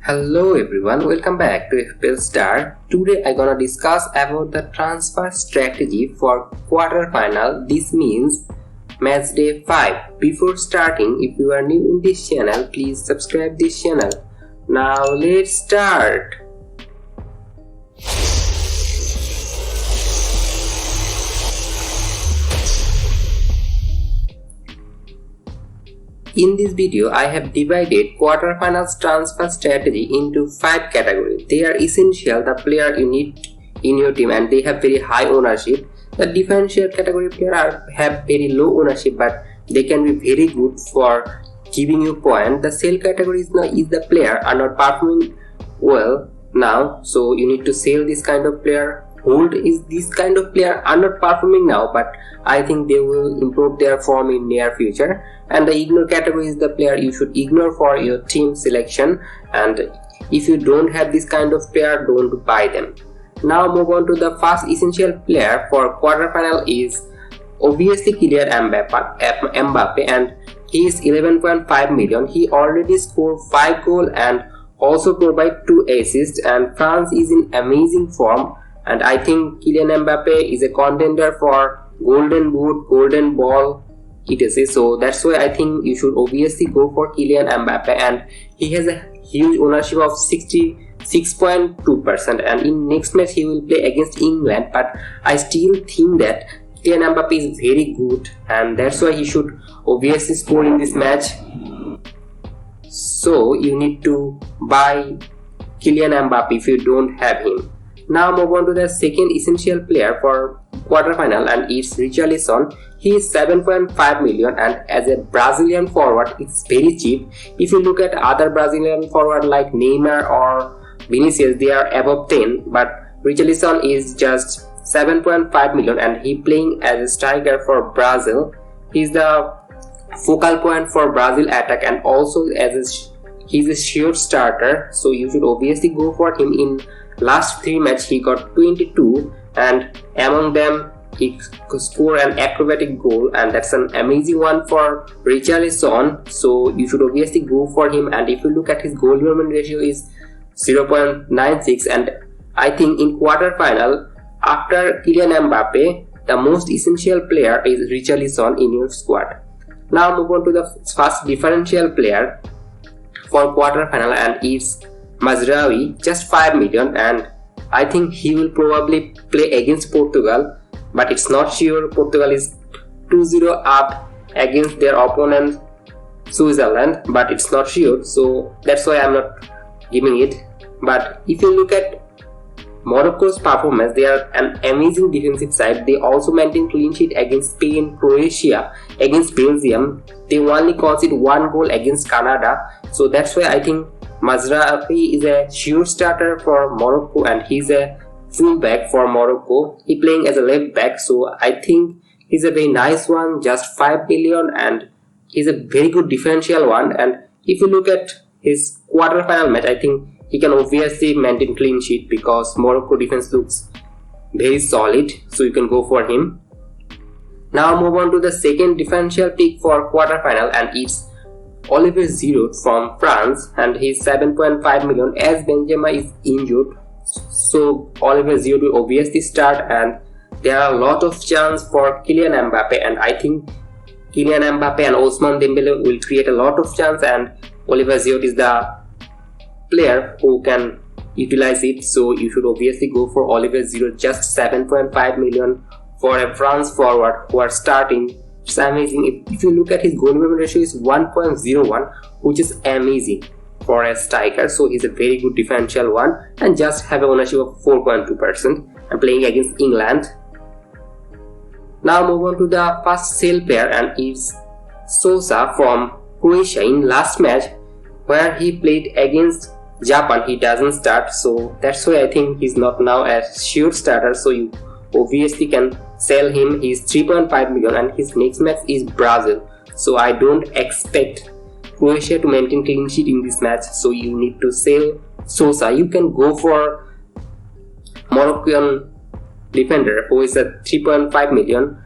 Hello everyone, welcome back to FPL STAR. Today I gonna discuss about the transfer strategy for quarterfinal. This means match day 5. Before starting, if you are new in this channel, please subscribe this channel. Now let's start. In this video, I have divided quarterfinals transfer strategy into 5 categories. They are essential, the player you need in your team, and they have very high ownership. The differential category player have very low ownership, but they can be very good for giving you points. The sell category is the player are not performing well now, so you need to sell this kind of player. Hold is this kind of player are not performing now, but I think they will improve their form in near future. And the ignore category is the player you should ignore for your team selection, and if you don't have this kind of player, don't buy them. Now move on to the first essential player for quarterfinal is obviously Kylian Mbappe, and he is 11.5 million. He already scored 5 goals and also provide 2 assists, and France is in amazing form. And I think Kylian Mbappe is a contender for Golden Boot, Golden Ball, etc. So that's why I think you should obviously go for Kylian Mbappe, and he has a huge ownership of 66.2%. And in next match he will play against England, but I still think that Kylian Mbappe is very good, and that's why he should obviously score in this match. So you need to buy Kylian Mbappe if you don't have him. Now move on to the second essential player for quarterfinal, and it's Richarlison. He is 7.5 million, and as a Brazilian forward it's very cheap. If you look at other Brazilian forward like Neymar or Vinicius, they are above 10, but Richarlison is just 7.5 million, and he playing as a striker for Brazil. He's the focal point for Brazil attack, and also he's a sure starter, so you should obviously go for him. In last 3 matches he got 22, and among them he scored an acrobatic goal, and that's an amazing one for Richarlison, so you should obviously go for him. And if you look at his goal involvement ratio is 0.96, and I think in quarterfinal after Kylian Mbappe the most essential player is Richarlison in your squad. Now move on to the first differential player for quarterfinal, and it's Matchday, just 5 million, and I think he will probably play against Portugal, but it's not sure. Portugal is 2-0 up against their opponent Switzerland, but it's not sure, so that's why I'm not giving it. But if you look at Morocco's performance, they are an amazing defensive side. They also maintain clean sheet against Spain, Croatia, against Belgium. They only conceded 1 goal against Canada, so that's why I think Matchday is a sure starter for Morocco, and he's a fullback for Morocco. He playing as a left back, so I think he's a very nice one, just 5 million, and he's a very good differential one. And if you look at his quarterfinal match, I think he can obviously maintain clean sheet because Morocco defense looks very solid, so you can go for him. Now move on to the second differential pick for quarterfinal, and it's Olivier Giroud from France, and he's 7.5 million as Benzema is injured, so Olivier Giroud will obviously start, and there are a lot of chance for Kylian Mbappe, and I think Kylian Mbappe and Ousmane Dembele will create a lot of chance, and Olivier Giroud is the player who can utilize it, so you should obviously go for Olivier Giroud, just 7.5 million for a France forward who are starting. It's amazing. If you look at his goal involvement ratio is 1.01, which is amazing for a striker, so he's a very good differential one, and just have an ownership of 4.2% and playing against England. Now move on to the first sale player, and it's Sosa from Croatia. In last match where he played against Japan, he doesn't start, so that's why I think he's not now a sure starter, so you obviously can sell him. He's 3.5 million, and his next match is Brazil, so I don't expect Croatia to maintain clean sheet in this match, so you need to sell Sosa. You can go for Moroccan defender who is at 3.5 million,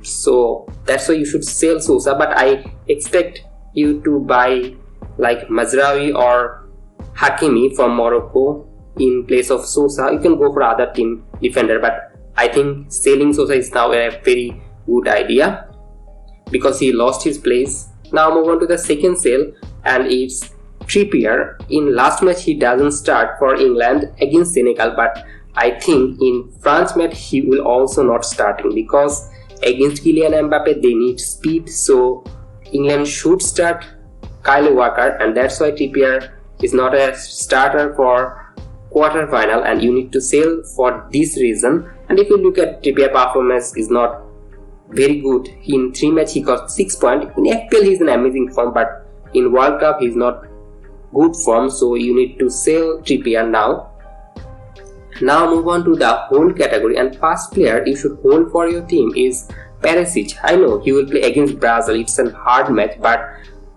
so that's why you should sell Sosa, but I expect you to buy like Matchday or Hakimi from Morocco in place of Sosa. You can go for other team defender, but I think selling Sosa is now a very good idea because he lost his place. Now move on to the second sale, and it's Trippier. In last match he doesn't start for England against Senegal, but I think in France match he will also not starting because against Kylian Mbappe they need speed, so England should start Kyle Walker, and that's why Trippier is not a starter for quarter final, and you need to sell for this reason. And if you look at Trippier performance is not very good. In 3 matches he got 6 points. In FPL he is an amazing form, but in World Cup he is not good form, so you need to sell Trippier now. Now move on to the hold category, and first player you should hold for your team is Perisic. I know he will play against Brazil, it's a hard match, but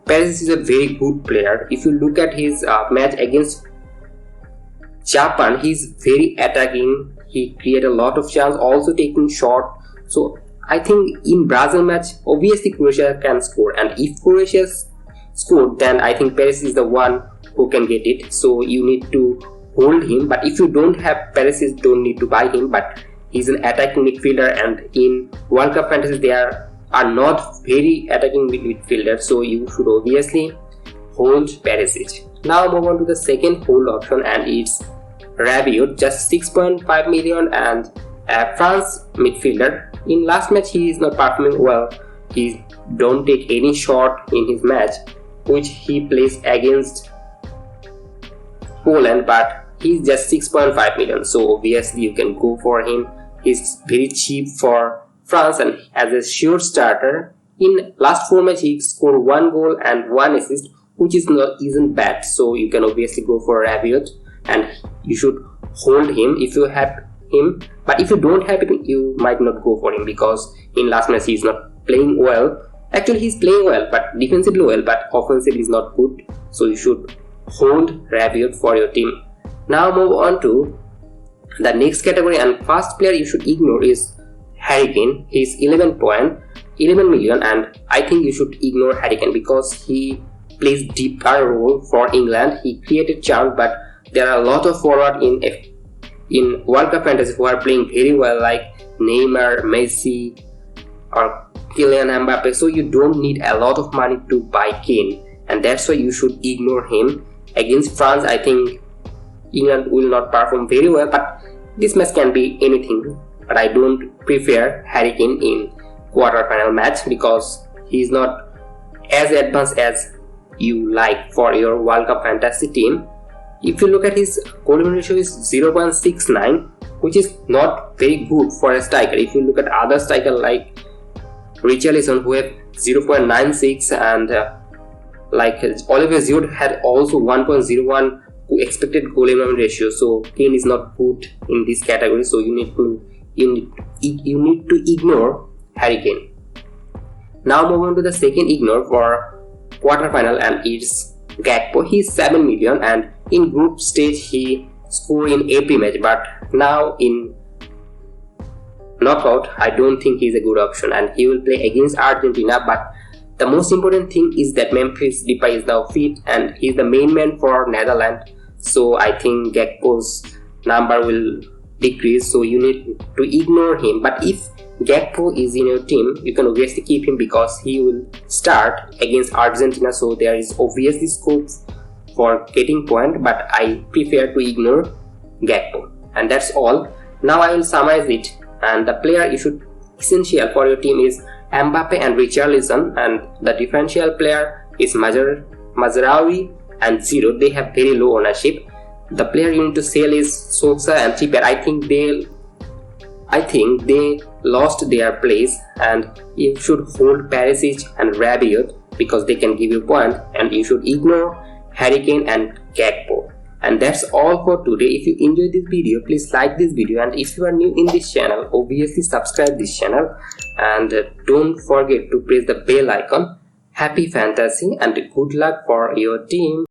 Perisic is a very good player. If you look at his match against Japan, he's very attacking, he created a lot of chance, also taking shot. So I think in Brazil match obviously Croatia can score, and if Croatia scored then I think Perisic is the one who can get it, so you need to hold him. But if you don't have Perisic, don't need to buy him, but he's an attacking midfielder, and in World Cup fantasy they are not very attacking midfielder, so you should obviously hold Perisic. Now move on to the second hold option, and it's Rabiot, just 6.5 million and a France midfielder. In last match he is not performing well, he don't take any shot in his match which he plays against Poland, but he's just 6.5 million, so obviously you can go for him. He's very cheap for France, and as a sure starter in last 4 matches he scored 1 goal and 1 assist, which isn't bad, so you can obviously go for Rabiot and you should hold him if you have him. But if you don't have him, you might not go for him because in last match he is not playing well. Actually he's playing well, but defensively well, but offensively is not good, so you should hold Rabiot for your team. Now move on to the next category, and first player you should ignore is Harry Kane. He's 11 million, and I think you should ignore Harry Kane because he plays deeper role for England. He created chance, but there are a lot of forward in World Cup fantasy who are playing very well, like Neymar, Messi or Kylian Mbappe, so you don't need a lot of money to buy Kane, and that's why you should ignore him. Against France I think England will not perform very well, but this match can be anything, but I don't prefer Harry Kane in quarter-final match because he is not as advanced as you like for your World Cup fantasy team. If you look at his goal ratio is 0.69, which is not very good for a striker. If you look at other striker like Richarlison who have 0.96, and like Oliver Giroud had also 1.01 expected goal ratio, so Kane is not good in this category, so you need to ignore Harry Kane. Now move on to the second ignore for quarterfinal, and it's Gakpo. He's 7 million, and in group stage he scored in every match, but now in knockout I don't think he's a good option, and he will play against Argentina. But the most important thing is that Memphis Depay is now fit and he's the main man for Netherlands, so I think Gakpo's number will decrease, so you need to ignore him. But if Gakpo is in your team, you can obviously keep him because he will start against Argentina, so there is obviously scope for getting point, but I prefer to ignore Gakpo. And that's all. Now I will summarize it, and the player you should essential for your team is Mbappe and Richarlison, and the differential player is Mazraoui and Giroud. They have very low ownership. The player you need to sell is Sosa and Trippier. I think they lost their place, and you should hold Perisic and Rabiot because they can give you point, and you should ignore Harry Kane and Gakpo. And that's all for today. If you enjoyed this video, please like this video, and if you are new in this channel, obviously subscribe this channel, and don't forget to press the bell icon. Happy fantasy and good luck for your team.